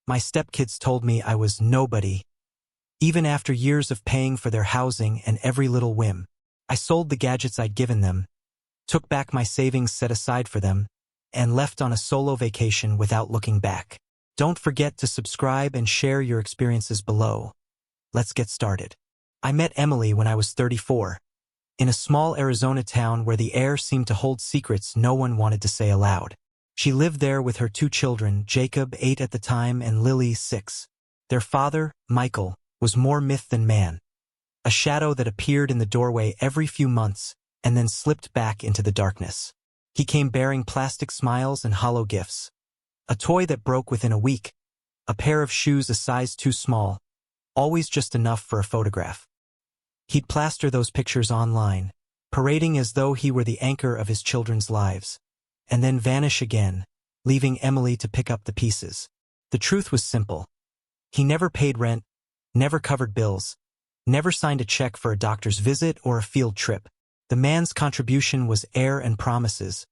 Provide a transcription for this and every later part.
My stepkids told me I was nobody. Even after years of paying for their housing and every little whim, I sold the gadgets I'd given them, took back my savings set aside for them, and left on a solo vacation without looking back. Don't forget to subscribe and share your experiences below. Let's get started. I met Emily when I was 34, in a small Arizona town where the air seemed to hold secrets no one wanted to say aloud. She lived there with her 2 children, Jacob, 8 at the time, and Lily, 6. Their father, Michael, was more myth than man, a shadow that appeared in the doorway every few months and then slipped back into the darkness. He came bearing plastic smiles and hollow gifts. A toy that broke within a week, a pair of shoes a size too small, always just enough for a photograph. He'd plaster those pictures online, parading as though he were the anchor of his children's lives, and then vanish again, leaving Emily to pick up the pieces. The truth was simple. He never paid rent, never covered bills, never signed a check for a doctor's visit or a field trip. The man's contribution was air and promises,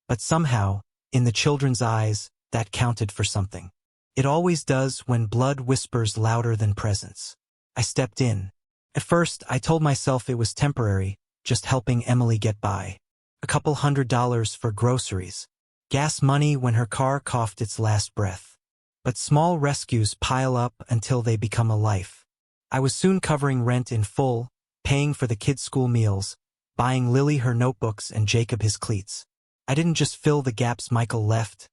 but somehow, in the children's eyes, that counted for something. It always does when blood whispers louder than presence. I stepped in. At first, I told myself it was temporary, just helping Emily get by. A couple $100s for groceries. Gas money when her car coughed its last breath. But small rescues pile up until they become a life. I was soon covering rent in full, paying for the kids' school meals, buying Lily her notebooks and Jacob his cleats. I didn't just fill the gaps Michael left.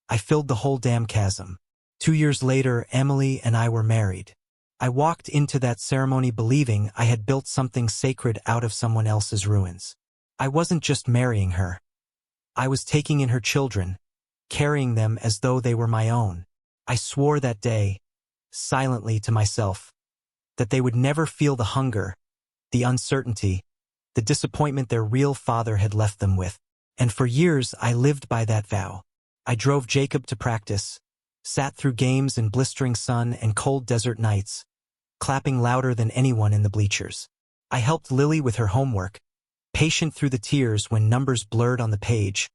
I filled the whole damn chasm. 2 years later, Emily and I were married. I walked into that ceremony believing I had built something sacred out of someone else's ruins. I wasn't just marrying her. I was taking in her children, carrying them as though they were my own. I swore that day, silently to myself, that they would never feel the hunger, the uncertainty, the disappointment their real father had left them with. And for years I lived by that vow. I drove Jacob to practice, sat through games in blistering sun and cold desert nights, clapping louder than anyone in the bleachers. I helped Lily with her homework, patient through the tears when numbers blurred on the page,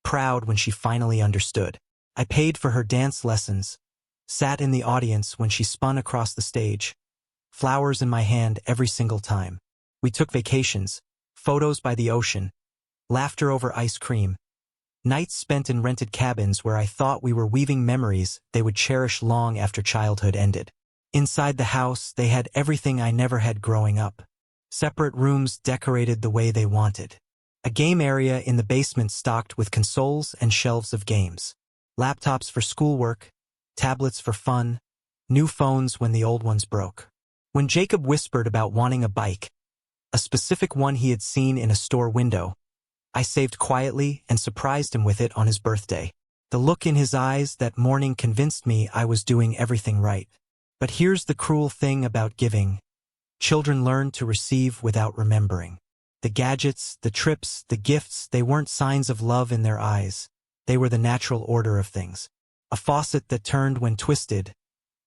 proud when she finally understood. I paid for her dance lessons, sat in the audience when she spun across the stage, flowers in my hand every single time. We took vacations, photos by the ocean, laughter over ice cream, nights spent in rented cabins where I thought we were weaving memories they would cherish long after childhood ended. Inside the house, they had everything I never had growing up. Separate rooms decorated the way they wanted. A game area in the basement stocked with consoles and shelves of games. Laptops for schoolwork, tablets for fun, new phones when the old ones broke. When Jacob whispered about wanting a bike, a specific one he had seen in a store window, I saved quietly and surprised him with it on his birthday. The look in his eyes that morning convinced me I was doing everything right. But here's the cruel thing about giving. Children learn to receive without remembering. The gadgets, the trips, the gifts, they weren't signs of love in their eyes. They were the natural order of things. A faucet that turned when twisted,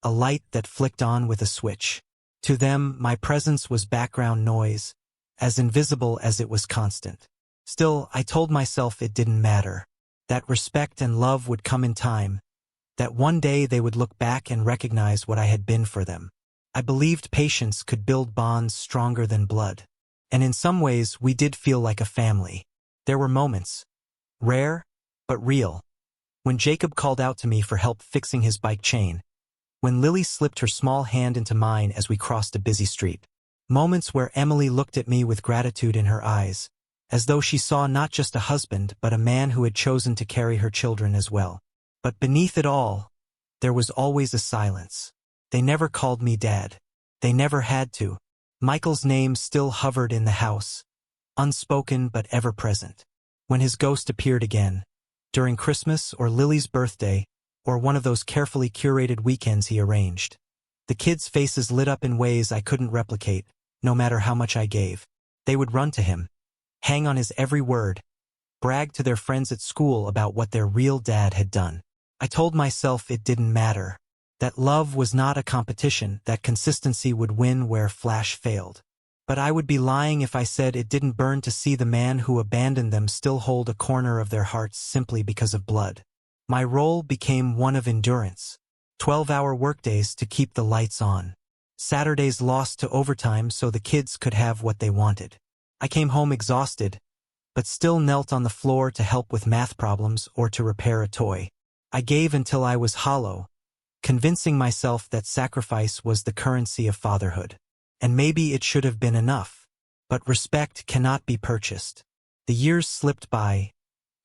a light that flicked on with a switch. To them, my presence was background noise, as invisible as it was constant. Still, I told myself it didn't matter. That respect and love would come in time. That one day they would look back and recognize what I had been for them. I believed patience could build bonds stronger than blood. And in some ways, we did feel like a family. There were moments, rare, but real, when Jacob called out to me for help fixing his bike chain, when Lily slipped her small hand into mine as we crossed a busy street. Moments where Emily looked at me with gratitude in her eyes, as though she saw not just a husband but a man who had chosen to carry her children as well. But beneath it all, there was always a silence. They never called me Dad. They never had to. Michael's name still hovered in the house, unspoken but ever present. When his ghost appeared again, during Christmas or Lily's birthday, or one of those carefully curated weekends he arranged, the kids' faces lit up in ways I couldn't replicate, no matter how much I gave. They would run to him, hang on his every word, brag to their friends at school about what their real dad had done. I told myself it didn't matter, that love was not a competition, that consistency would win where flash failed. But I would be lying if I said it didn't burn to see the man who abandoned them still hold a corner of their hearts simply because of blood. My role became one of endurance, 12-hour workdays to keep the lights on. Saturdays lost to overtime so the kids could have what they wanted. I came home exhausted, but still knelt on the floor to help with math problems or to repair a toy. I gave until I was hollow, convincing myself that sacrifice was the currency of fatherhood. And maybe it should have been enough. But respect cannot be purchased. The years slipped by,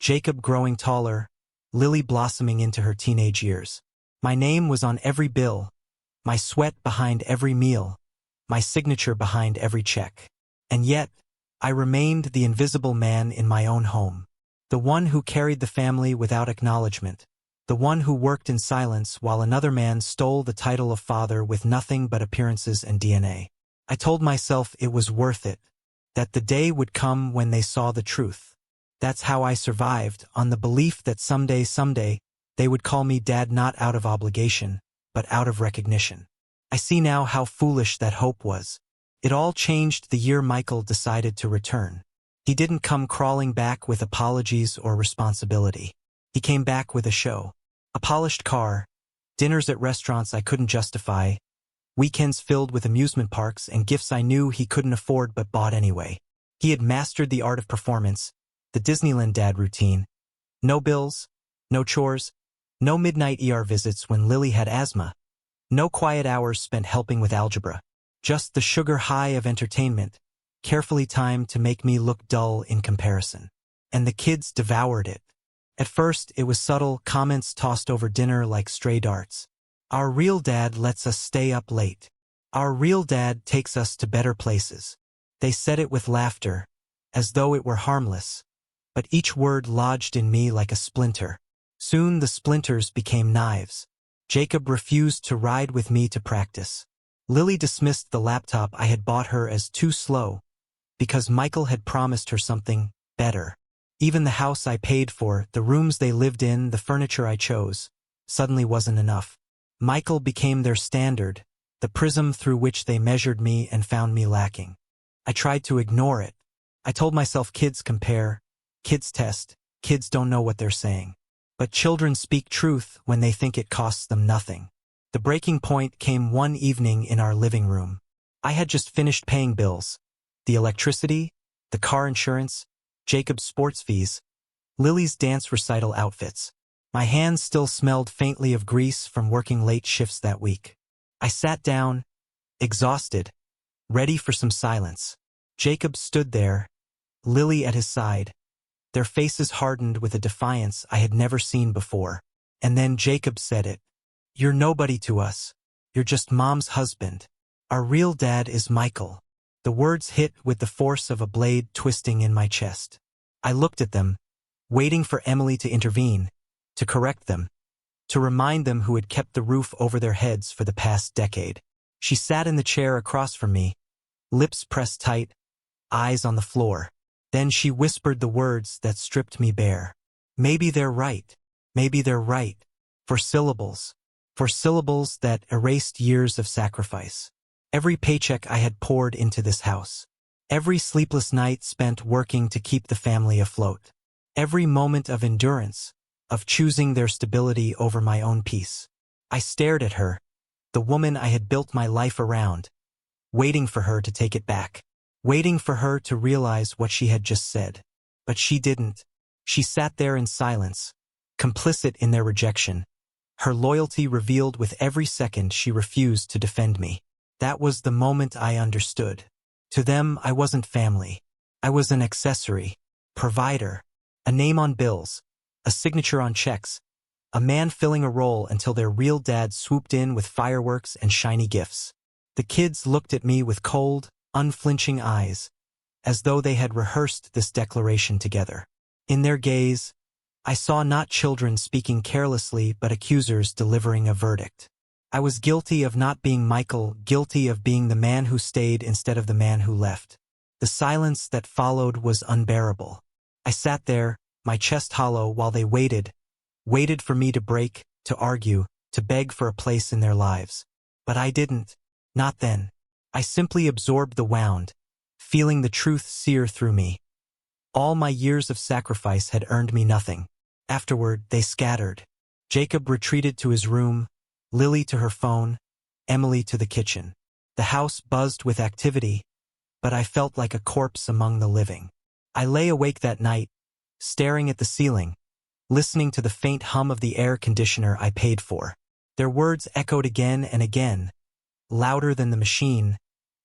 Jacob growing taller, Lily blossoming into her teenage years. My name was on every bill, my sweat behind every meal, my signature behind every check. And yet, I remained the invisible man in my own home. The one who carried the family without acknowledgement. The one who worked in silence while another man stole the title of father with nothing but appearances and DNA. I told myself it was worth it, that the day would come when they saw the truth. That's how I survived, on the belief that someday, they would call me dad, not out of obligation, but out of recognition. I see now how foolish that hope was. It all changed the year Michael decided to return. He didn't come crawling back with apologies or responsibility. He came back with a show. A polished car, dinners at restaurants I couldn't justify, weekends filled with amusement parks and gifts I knew he couldn't afford but bought anyway. He had mastered the art of performance, the Disneyland dad routine. No bills, no chores, no midnight ER visits when Lily had asthma, no quiet hours spent helping with algebra. Just the sugar high of entertainment, carefully timed to make me look dull in comparison. And the kids devoured it. At first, it was subtle comments tossed over dinner like stray darts. Our real dad lets us stay up late. Our real dad takes us to better places. They said it with laughter, as though it were harmless, but each word lodged in me like a splinter. Soon the splinters became knives. Jacob refused to ride with me to practice. Lily dismissed the laptop I had bought her as too slow, because Michael had promised her something better. Even the house I paid for, the rooms they lived in, the furniture I chose, suddenly wasn't enough. Michael became their standard, the prism through which they measured me and found me lacking. I tried to ignore it. I told myself kids compare, kids test, kids don't know what they're saying. But children speak truth when they think it costs them nothing. The breaking point came one evening in our living room. I had just finished paying bills. The electricity, the car insurance, Jacob's sports fees, Lily's dance recital outfits. My hands still smelled faintly of grease from working late shifts that week. I sat down, exhausted, ready for some silence. Jacob stood there, Lily at his side. Their faces hardened with a defiance I had never seen before. And then Jacob said it. You're nobody to us. You're just Mom's husband. Our real dad is Michael. The words hit with the force of a blade twisting in my chest. I looked at them, waiting for Emily to intervene, to correct them, to remind them who had kept the roof over their heads for the past decade. She sat in the chair across from me, lips pressed tight, eyes on the floor. Then she whispered the words that stripped me bare. Maybe they're right. Maybe they're right. For syllables that erased years of sacrifice. Every paycheck I had poured into this house. Every sleepless night spent working to keep the family afloat. Every moment of endurance, of choosing their stability over my own peace. I stared at her, the woman I had built my life around, waiting for her to take it back, waiting for her to realize what she had just said. But she didn't. She sat there in silence, complicit in their rejection, her loyalty revealed with every second she refused to defend me. That was the moment I understood. To them, I wasn't family. I was an accessory, provider, a name on bills, a signature on checks, a man filling a role until their real dad swooped in with fireworks and shiny gifts. The kids looked at me with cold, unflinching eyes, as though they had rehearsed this declaration together. In their gaze, I saw not children speaking carelessly but accusers delivering a verdict. I was guilty of not being Michael, guilty of being the man who stayed instead of the man who left. The silence that followed was unbearable. I sat there, my chest hollow, while they waited for me to break, to argue, to beg for a place in their lives. But I didn't. Not then. I simply absorbed the wound, feeling the truth sear through me. All my years of sacrifice had earned me nothing. Afterward, they scattered. Jacob retreated to his room, Lily to her phone, Emily to the kitchen. The house buzzed with activity, but I felt like a corpse among the living. I lay awake that night, staring at the ceiling, listening to the faint hum of the air conditioner I paid for. Their words echoed again and again, louder than the machine,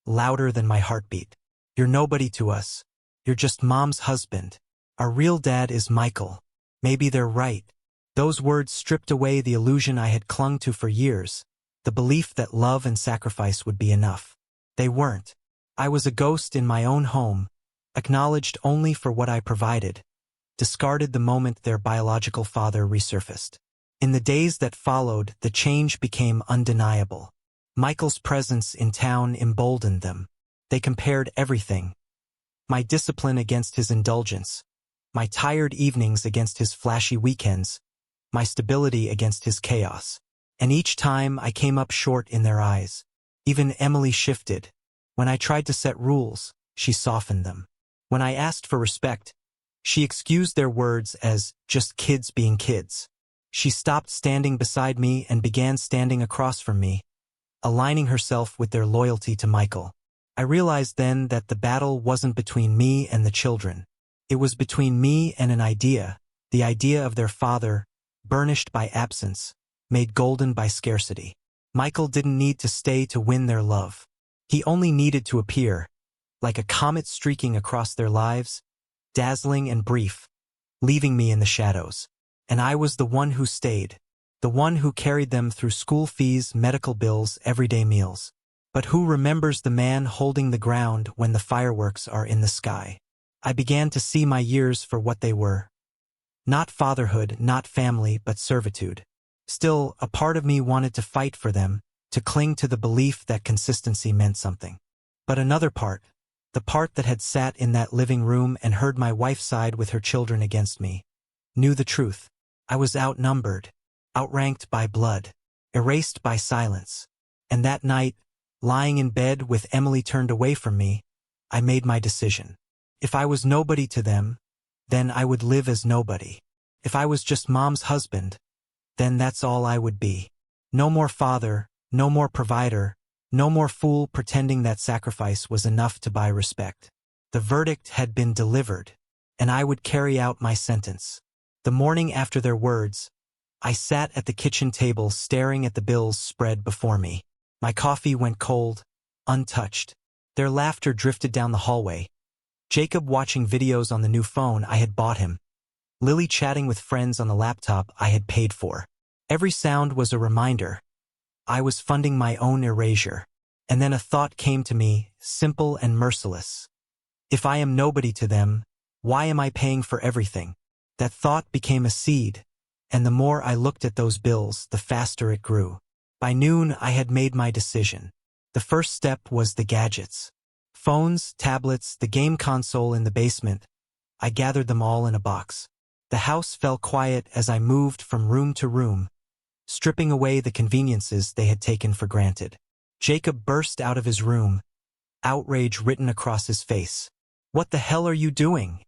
louder than my heartbeat. You're nobody to us. You're just Mom's husband. Our real dad is Michael. Maybe they're right. Those words stripped away the illusion I had clung to for years, the belief that love and sacrifice would be enough. They weren't. I was a ghost in my own home, acknowledged only for what I provided, discarded the moment their biological father resurfaced. In the days that followed, the change became undeniable. Michael's presence in town emboldened them. They compared everything. My discipline against his indulgence, my tired evenings against his flashy weekends, my stability against his chaos. And each time I came up short in their eyes. Even Emily shifted. When I tried to set rules, she softened them. When I asked for respect, she excused their words as just kids being kids. She stopped standing beside me and began standing across from me, aligning herself with their loyalty to Michael. I realized then that the battle wasn't between me and the children. It was between me and an idea, the idea of their father, burnished by absence, made golden by scarcity. Michael didn't need to stay to win their love. He only needed to appear, like a comet streaking across their lives, dazzling and brief, leaving me in the shadows. And I was the one who stayed, the one who carried them through school fees, medical bills, everyday meals. But who remembers the man holding the ground when the fireworks are in the sky? I began to see my years for what they were. Not fatherhood, not family, but servitude. Still, a part of me wanted to fight for them, to cling to the belief that consistency meant something. But another part, the part that had sat in that living room and heard my wife side with her children against me, knew the truth. I was outnumbered, outranked by blood, erased by silence. And that night, lying in bed with Emily turned away from me, I made my decision. If I was nobody to them, then I would live as nobody. If I was just Mom's husband, then that's all I would be. No more father, no more provider, no more fool pretending that sacrifice was enough to buy respect. The verdict had been delivered, and I would carry out my sentence. The morning after their words, I sat at the kitchen table staring at the bills spread before me. My coffee went cold, untouched. Their laughter drifted down the hallway. Jacob watching videos on the new phone I had bought him. Lily chatting with friends on the laptop I had paid for. Every sound was a reminder. I was funding my own erasure. And then a thought came to me, simple and merciless. If I am nobody to them, why am I paying for everything? That thought became a seed, and the more I looked at those bills, the faster it grew. By noon, I had made my decision. The first step was the gadgets. Phones, tablets, the game console in the basement. I gathered them all in a box. The house fell quiet as I moved from room to room, stripping away the conveniences they had taken for granted. Jacob burst out of his room, outrage written across his face. "What the hell are you doing?"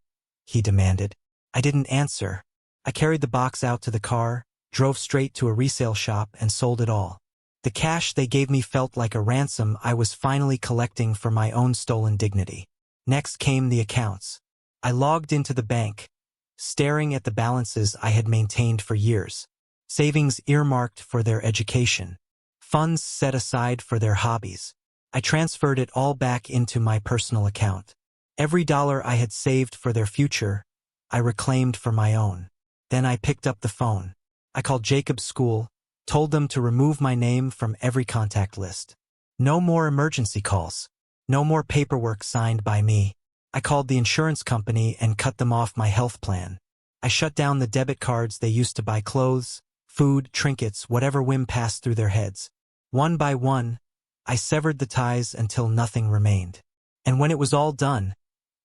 he demanded. I didn't answer. I carried the box out to the car, drove straight to a resale shop and sold it all. The cash they gave me felt like a ransom I was finally collecting for my own stolen dignity. Next came the accounts. I logged into the bank, staring at the balances I had maintained for years. Savings earmarked for their education. Funds set aside for their hobbies. I transferred it all back into my personal account. Every dollar I had saved for their future, I reclaimed for my own. Then I picked up the phone. I called Jacob's school, told them to remove my name from every contact list. No more emergency calls. No more paperwork signed by me. I called the insurance company and cut them off my health plan. I shut down the debit cards they used to buy clothes, food, trinkets, whatever whim passed through their heads. One by one, I severed the ties until nothing remained. And when it was all done,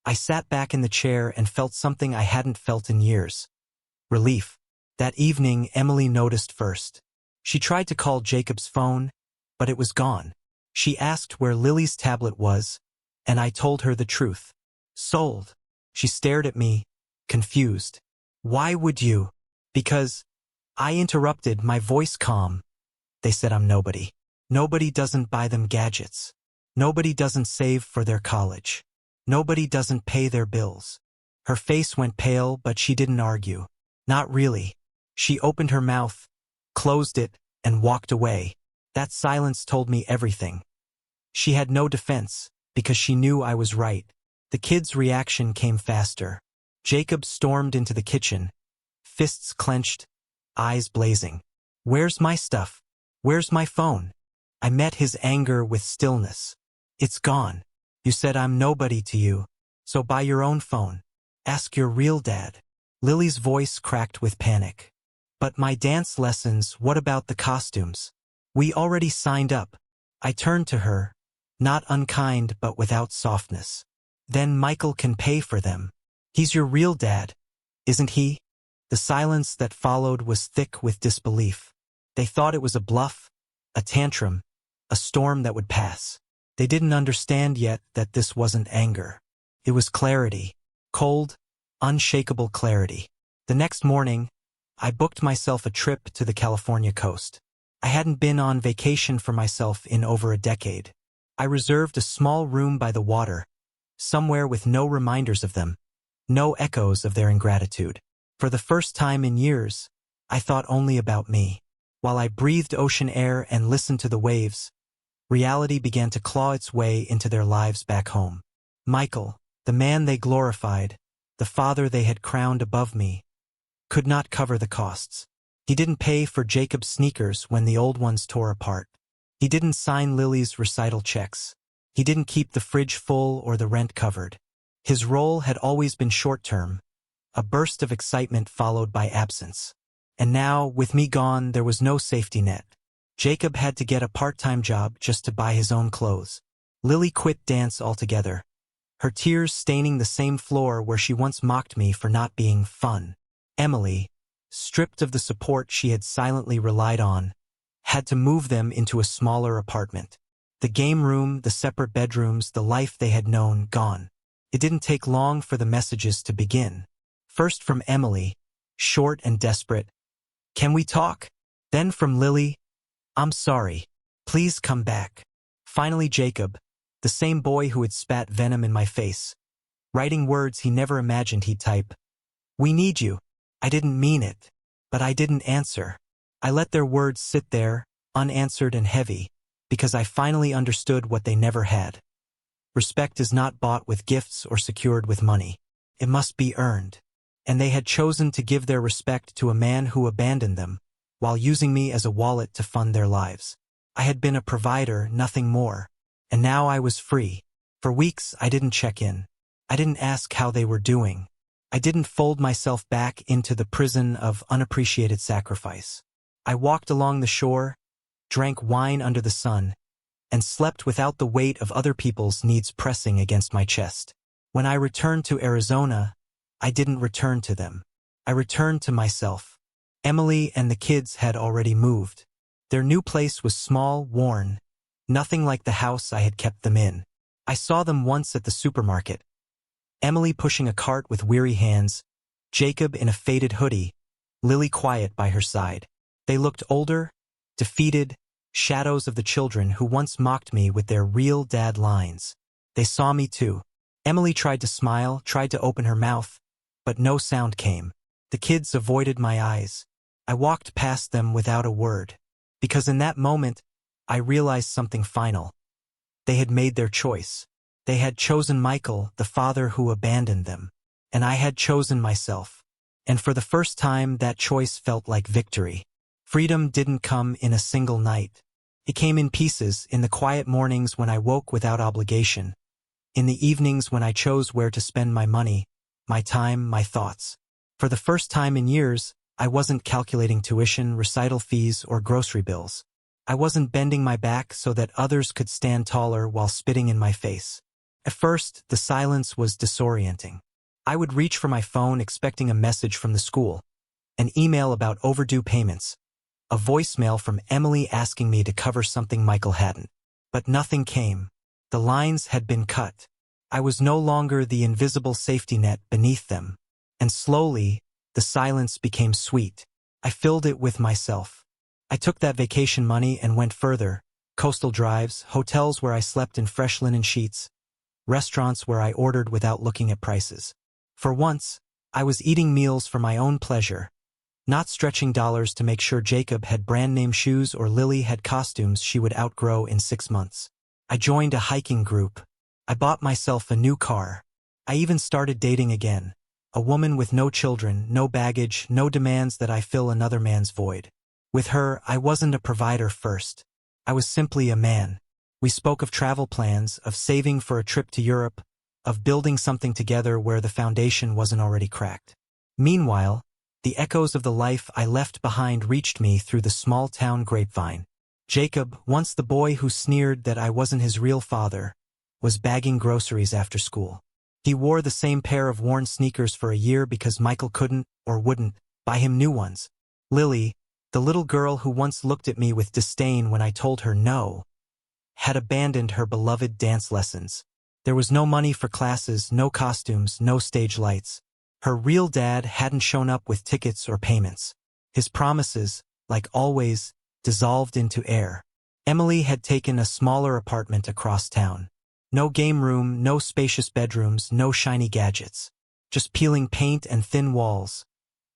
I sat back in the chair and felt something I hadn't felt in years. Relief. That evening, Emily noticed first. She tried to call Jacob's phone, but it was gone. She asked where Lily's tablet was, and I told her the truth. Sold. She stared at me, confused. Why would you? Because, I interrupted, my voice calm. They said I'm nobody. Nobody doesn't buy them gadgets. Nobody doesn't save for their college. Nobody doesn't pay their bills. Her face went pale, but she didn't argue. Not really. She opened her mouth, closed it, and walked away. That silence told me everything. She had no defense, because she knew I was right. The kid's reaction came faster. Jacob stormed into the kitchen, fists clenched, eyes blazing. "Where's my stuff? Where's my phone?" I met his anger with stillness. "It's gone. You said I'm nobody to you, so buy your own phone. Ask your real dad." Lily's voice cracked with panic. "But my dance lessons, what about the costumes? We already signed up." I turned to her, not unkind but without softness. "Then Michael can pay for them. He's your real dad, isn't he?" The silence that followed was thick with disbelief. They thought it was a bluff, a tantrum, a storm that would pass. They didn't understand yet that this wasn't anger. It was clarity. Cold, unshakable clarity. The next morning, I booked myself a trip to the California coast. I hadn't been on vacation for myself in over a decade. I reserved a small room by the water, somewhere with no reminders of them, no echoes of their ingratitude. For the first time in years, I thought only about me. While I breathed ocean air and listened to the waves, reality began to claw its way into their lives back home. Michael, the man they glorified, the father they had crowned above me, could not cover the costs. He didn't pay for Jacob's sneakers when the old ones tore apart. He didn't sign Lily's recital checks. He didn't keep the fridge full or the rent covered. His role had always been short-term, a burst of excitement followed by absence. And now, with me gone, there was no safety net. Jacob had to get a part-time job just to buy his own clothes. Lily quit dance altogether, her tears staining the same floor where she once mocked me for not being fun. Emily, stripped of the support she had silently relied on, had to move them into a smaller apartment. The game room, the separate bedrooms, the life they had known, gone. It didn't take long for the messages to begin. First from Emily, short and desperate, "Can we talk?" Then from Lily, "I'm sorry. Please come back." Finally Jacob, the same boy who had spat venom in my face, writing words he never imagined he'd type. "We need you." I didn't mean it, but I didn't answer. I let their words sit there, unanswered and heavy, because I finally understood what they never had. Respect is not bought with gifts or secured with money. It must be earned. And they had chosen to give their respect to a man who abandoned them, while using me as a wallet to fund their lives. I had been a provider, nothing more. And now I was free. For weeks I didn't check in. I didn't ask how they were doing. I didn't fold myself back into the prison of unappreciated sacrifice. I walked along the shore, drank wine under the sun, and slept without the weight of other people's needs pressing against my chest. When I returned to Arizona, I didn't return to them. I returned to myself. Emily and the kids had already moved. Their new place was small, worn, nothing like the house I had kept them in. I saw them once at the supermarket. Emily pushing a cart with weary hands, Jacob in a faded hoodie, Lily quiet by her side. They looked older, defeated, shadows of the children who once mocked me with their real dad lines. They saw me too. Emily tried to smile, tried to open her mouth, but no sound came. The kids avoided my eyes. I walked past them without a word, because in that moment, I realized something final. They had made their choice. They had chosen Michael, the father who abandoned them, and I had chosen myself. And for the first time, that choice felt like victory. Freedom didn't come in a single night. It came in pieces, in the quiet mornings when I woke without obligation, in the evenings when I chose where to spend my money, my time, my thoughts. For the first time in years, I wasn't calculating tuition, recital fees, or grocery bills. I wasn't bending my back so that others could stand taller while spitting in my face. At first, the silence was disorienting. I would reach for my phone expecting a message from the school, an email about overdue payments, a voicemail from Emily asking me to cover something Michael hadn't. But nothing came. The lines had been cut. I was no longer the invisible safety net beneath them. And slowly, the silence became sweet. I filled it with myself. I took that vacation money and went further. Coastal drives, hotels where I slept in fresh linen sheets, restaurants where I ordered without looking at prices. For once, I was eating meals for my own pleasure, not stretching dollars to make sure Jacob had brand-name shoes or Lily had costumes she would outgrow in 6 months. I joined a hiking group. I bought myself a new car. I even started dating again. A woman with no children, no baggage, no demands that I fill another man's void. With her, I wasn't a provider first. I was simply a man. We spoke of travel plans, of saving for a trip to Europe, of building something together where the foundation wasn't already cracked. Meanwhile, the echoes of the life I left behind reached me through the small-town grapevine. Jacob, once the boy who sneered that I wasn't his real father, was bagging groceries after school. He wore the same pair of worn sneakers for a year because Michael couldn't, or wouldn't, buy him new ones. Lily, the little girl who once looked at me with disdain when I told her no, had abandoned her beloved dance lessons. There was no money for classes, no costumes, no stage lights. Her real dad hadn't shown up with tickets or payments. His promises, like always, dissolved into air. Emily had taken a smaller apartment across town. No game room, no spacious bedrooms, no shiny gadgets. Just peeling paint and thin walls.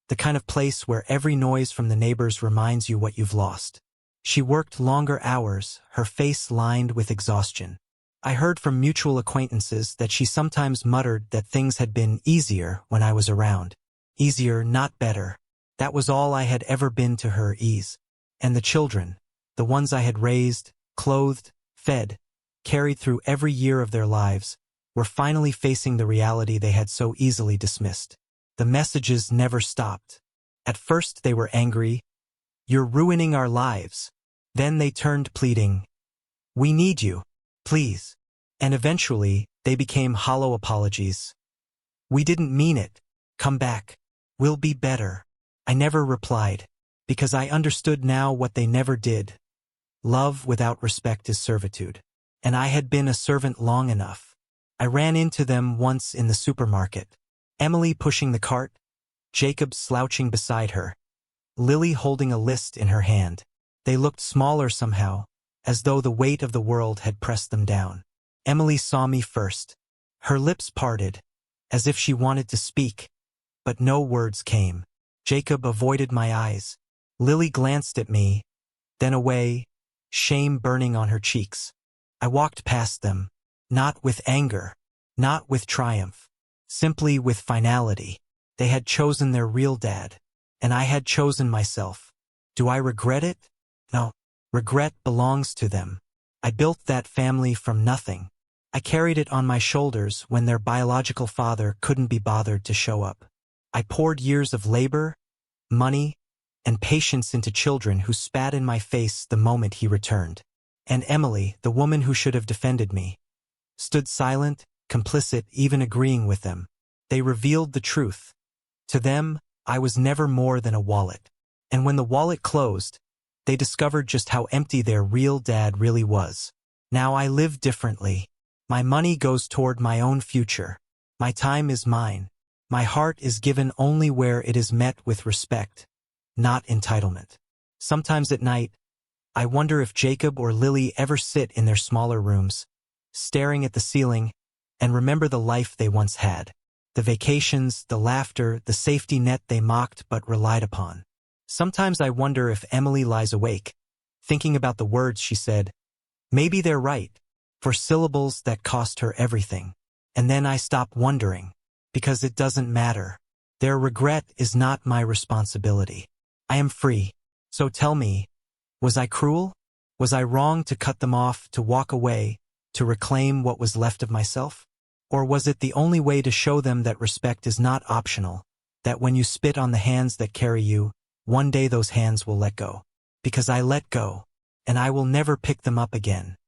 The kind of place where every noise from the neighbors reminds you what you've lost. She worked longer hours, her face lined with exhaustion. I heard from mutual acquaintances that she sometimes muttered that things had been easier when I was around. Easier, not better. That was all I had ever been to her, ease. And the children, the ones I had raised, clothed, fed, carried through every year of their lives, were finally facing the reality they had so easily dismissed. The messages never stopped. At first they were angry. "You're ruining our lives." Then they turned pleading. "We need you. Please." And eventually, they became hollow apologies. "We didn't mean it. Come back. We'll be better." I never replied, because I understood now what they never did. Love without respect is servitude. And I had been a servant long enough. I ran into them once in the supermarket. Emily pushing the cart, Jacob slouching beside her, Lily holding a list in her hand. They looked smaller somehow, as though the weight of the world had pressed them down. Emily saw me first. Her lips parted, as if she wanted to speak, but no words came. Jacob avoided my eyes. Lily glanced at me, then away, shame burning on her cheeks. I walked past them, not with anger, not with triumph, simply with finality. They had chosen their real dad, and I had chosen myself. Do I regret it? No. Regret belongs to them. I built that family from nothing. I carried it on my shoulders when their biological father couldn't be bothered to show up. I poured years of labor, money, and patience into children who spat in my face the moment he returned. And Emily, the woman who should have defended me, stood silent, complicit, even agreeing with them. They revealed the truth. To them, I was never more than a wallet. And when the wallet closed, they discovered just how empty their real dad really was. Now I live differently. My money goes toward my own future. My time is mine. My heart is given only where it is met with respect, not entitlement. Sometimes at night, I wonder if Jacob or Lily ever sit in their smaller rooms, staring at the ceiling, and remember the life they once had. The vacations, the laughter, the safety net they mocked but relied upon. Sometimes I wonder if Emily lies awake, thinking about the words she said. Maybe they're right, for syllables that cost her everything. And then I stop wondering, because it doesn't matter. Their regret is not my responsibility. I am free. So tell me, was I cruel? Was I wrong to cut them off, to walk away, to reclaim what was left of myself? Or was it the only way to show them that respect is not optional, that when you spit on the hands that carry you, one day those hands will let go? Because I let go, and I will never pick them up again.